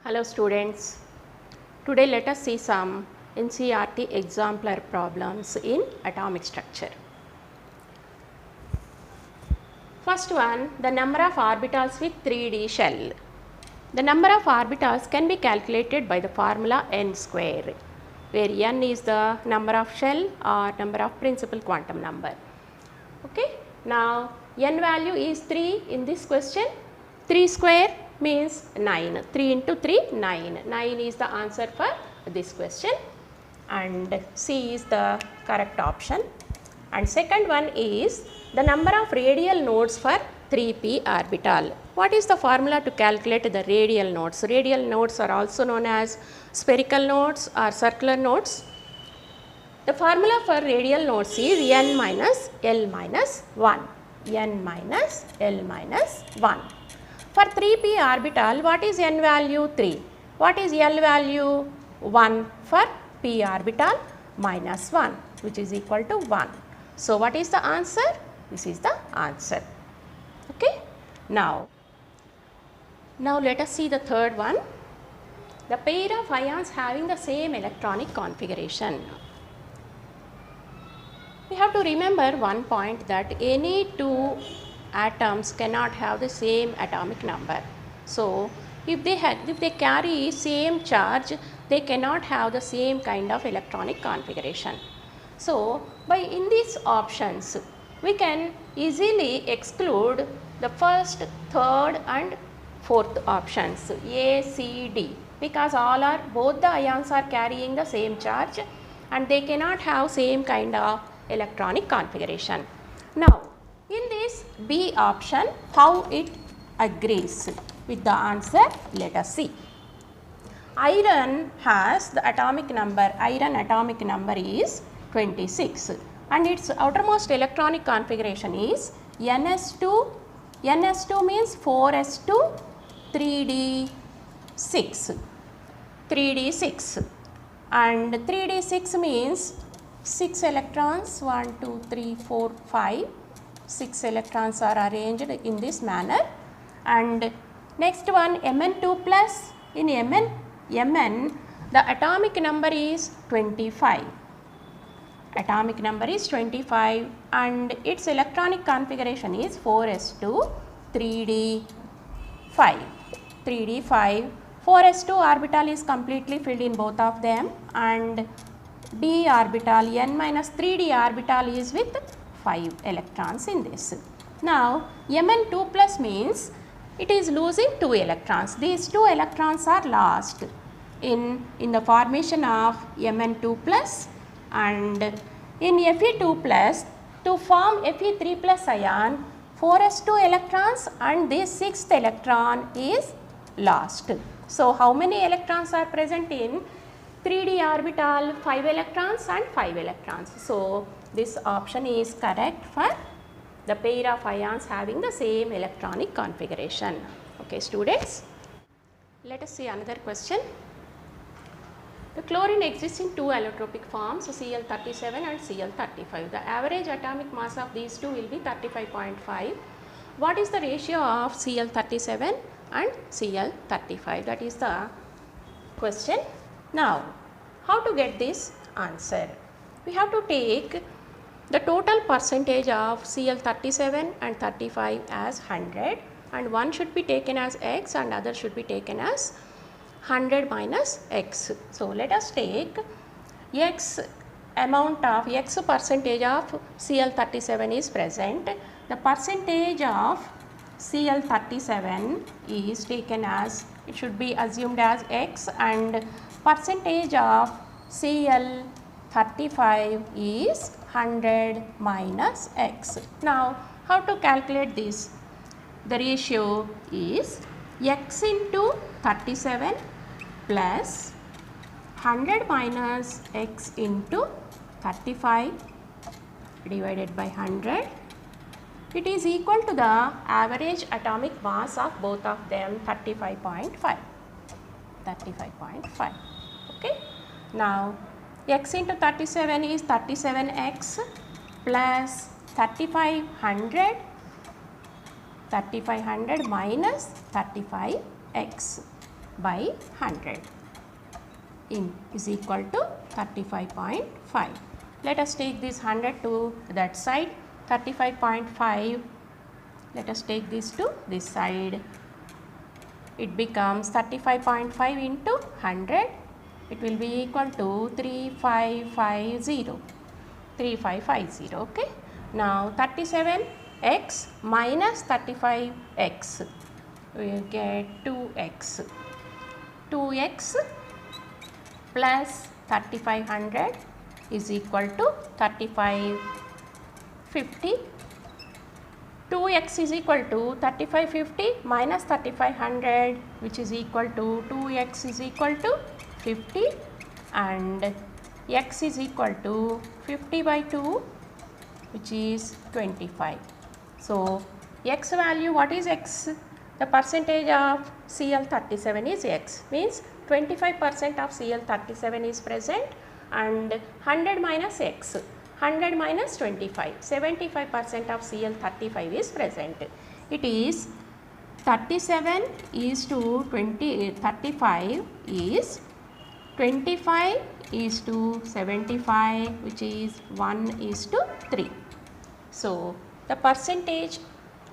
Hello students, today let us see some NCERT exemplar problems in atomic structure. First one, the number of orbitals with 3D shell. The number of orbitals can be calculated by the formula n square, where n is the number of shell or number of principal quantum number. Okay. Now, n value is 3 in this question. 3 square means 9. 3 into 3, 9. 9 is the answer for this question, and C is the correct option. And second one is the number of radial nodes for 3p orbital. What is the formula to calculate the radial nodes? Radial nodes are also known as spherical nodes or circular nodes. The formula for radial nodes is n minus L minus 1. N minus L minus 1. For 3p orbital, what is n value? 3. What is L value? 1 for p orbital minus 1, which is equal to 1. So, what is the answer? This is the answer. Okay. Now let us see the third one. The pair of ions having the same electronic configuration. We have to remember one point, that any two atoms cannot have the same atomic number. So, if they carry same charge, they cannot have the same kind of electronic configuration. So, in these options, we can easily exclude the first, third and fourth options A, C, D, because both the ions are carrying the same charge and they cannot have same kind of electronic configuration. Now, in this B option, how it agrees with the answer, let us see. Iron has the atomic number, iron atomic number is 26 and its outermost electronic configuration is NS2. NS2 means 4s2 3d6, 3d6, and 3d6 means 6 electrons, 1, 2, 3, 4, 5, 6 electrons are arranged in this manner. And next one, Mn2 plus. In Mn the atomic number is 25. Atomic number is 25 and its electronic configuration is 4s2 3d5. 3d5. 4s2 orbital is completely filled in both of them, and d orbital, n minus 3d orbital is with 5 electrons in this. Now, Mn2 plus means it is losing 2 electrons. These 2 electrons are lost in the formation of Mn2 plus, and in Fe2 plus, to form Fe3 plus ion, 4s2 electrons and this 6th electron is lost. So, how many electrons are present in 3d orbital? 5 electrons and 5 electrons. So, this option is correct for the pair of ions having the same electronic configuration. Okay, students, let us see another question. The chlorine exists in two allotropic forms, Cl37 and Cl35. The average atomic mass of these two will be 35.5. What is the ratio of Cl37 and Cl35? That is the question. Now, how to get this answer? We have to take the total percentage of Cl37 and 35 as 100, and one should be taken as x and other should be taken as 100 minus x. So, let us take x percentage of Cl37 is present. The percentage of Cl37 is taken as, it should be assumed as x, and percentage of Cl35 is 100 minus x. Now, how to calculate this? The ratio is x into 37 plus 100 minus x into 35 divided by 100. It is equal to the average atomic mass of both of them, 35.5. 35.5. Okay. Now, x into 37 is 37x plus 3500 minus 35x. by 100 is equal to 35.5. Let us take this 100 to that side, 35.5, let us take this to this side. It becomes 35.5 into 100, it will be equal to 3550, okay. Now 37x minus 35x, we will get 2x. 2x plus 3500 is equal to 3550. 2x is equal to 3550 minus 3500, which is equal to 2x is equal to 50, and x is equal to 50 by 2, which is 25. So x value, what is x? The percentage of Cl37 is x, means 25% of Cl37 is present, and 100 minus x, 100 minus 25, 75% of Cl35 is present. It is 37 is to 35 is 25 is to 75, which is 1 is to 3. So the percentage,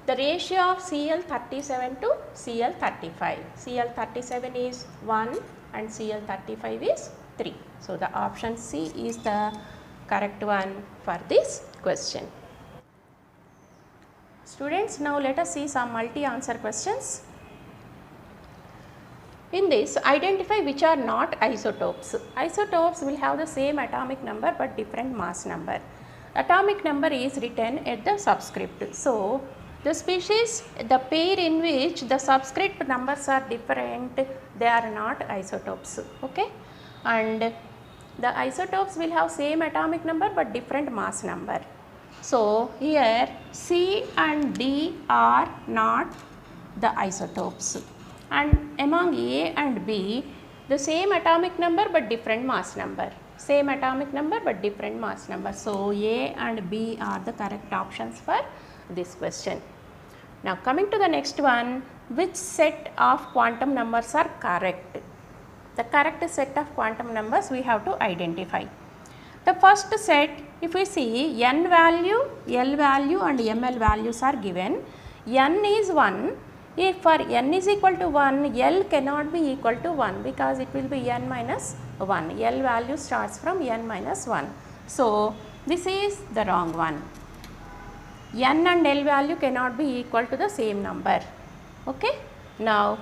the ratio of Cl37 to Cl35, Cl37 is 1 and Cl35 is 3. So the option C is the correct one for this question. Students, now let us see some multi-answer questions. In this, identify which are not isotopes. Isotopes will have the same atomic number but different mass number. Atomic number is written at the subscript. So the species, the pair in which the subscript numbers are different, they are not isotopes, okay. And the isotopes will have same atomic number but different mass number. So here C and D are not the isotopes, and among A and B, the same atomic number but different mass number, same atomic number but different mass number. So A and B are the correct options for this question. Now coming to the next one, which set of quantum numbers are correct? The correct set of quantum numbers we have to identify. The first set, if we see n value, L value and ML values are given. N is 1. If for n is equal to 1, L cannot be equal to 1 because it will be n minus 1. L value starts from n minus 1. So this is the wrong one. N and L value cannot be equal to the same number, okay. Now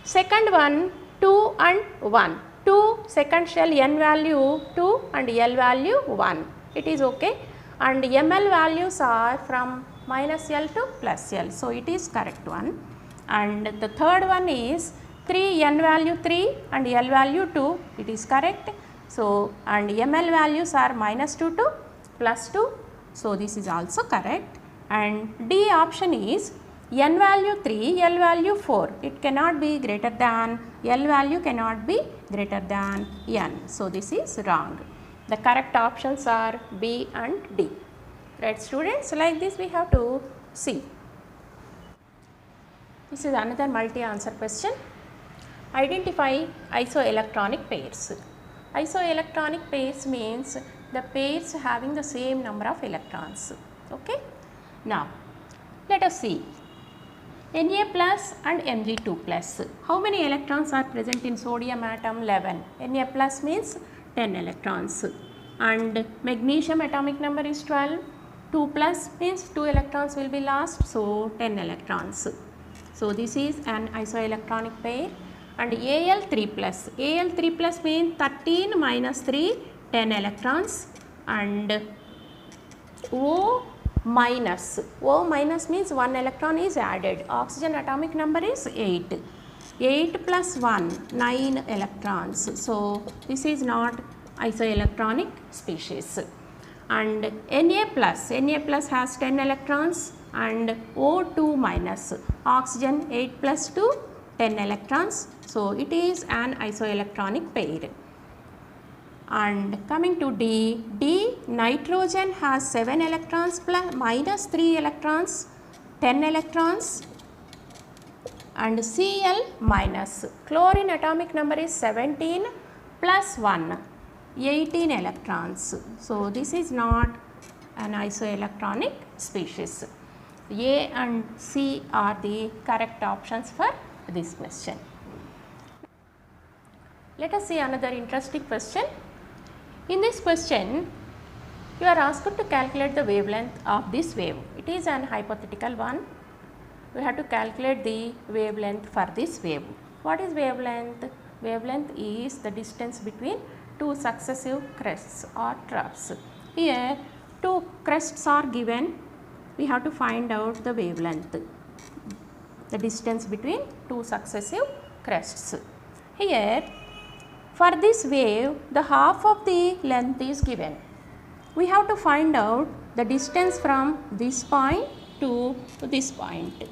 second one, 2 and 1. 2 second shell n value 2 and L value 1. It is okay. And ML values are from minus L to plus L. So it is correct one. And the third one is 3 n value 3 and L value 2. It is correct. So and ML values are minus 2 to plus 2. So this is also correct. And D option is n value 3, L value 4. It cannot be greater than, L value cannot be greater than n. So this is wrong. The correct options are B and D. Right students, like this we have to see. This is another multi-answer question. Identify isoelectronic pairs. Isoelectronic pairs means the pairs having the same number of electrons, okay. Now let us see. Na plus and Mg2 plus. How many electrons are present in sodium atom? 11. Na plus means 10 electrons. And magnesium atomic number is 12. 2 plus means 2 electrons will be lost. So 10 electrons. So this is an isoelectronic pair. And Al3 plus. Al3 plus means 13 minus 3, 10 electrons. And O minus means 1 electron is added. Oxygen atomic number is 8. 8 plus 1, 9 electrons. So this is not isoelectronic species. And Na plus has 10 electrons, and O2 minus, oxygen 8 plus 2, 10 electrons. So it is an isoelectronic pair. And coming to D, nitrogen has 7 electrons plus minus 3 electrons, 10 electrons. and Cl minus. Chlorine atomic number is 17 plus 1, 18 electrons. So, this is not an isoelectronic species. A and C are the correct options for this question. Let us see another interesting question. In this question, you are asked to calculate the wavelength of this wave. It is an hypothetical one. We have to calculate the wavelength for this wave. What is wavelength? Wavelength is the distance between two successive crests or troughs. Here, two crests are given. We have to find out the wavelength, the distance between two successive crests. Here, for this wave, the half of the length is given. We have to find out the distance from this point to this point.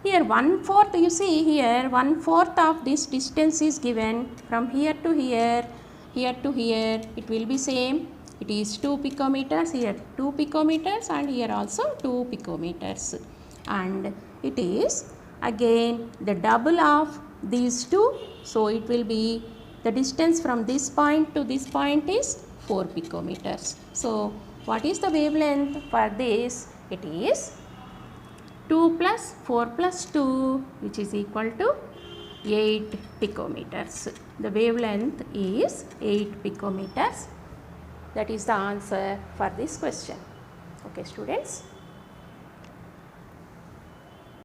Here 1/4, you see here 1/4 of this distance is given from here to here to here. It will be same. It is 2 picometers, here 2 picometers and here also 2 picometers. And it is again the double of these two. So, it will be the distance from this point to this point is 4 picometers. So, what is the wavelength for this? It is 2 plus 4 plus 2, which is equal to 8 picometers. The wavelength is 8 picometers. That is the answer for this question. Okay, students.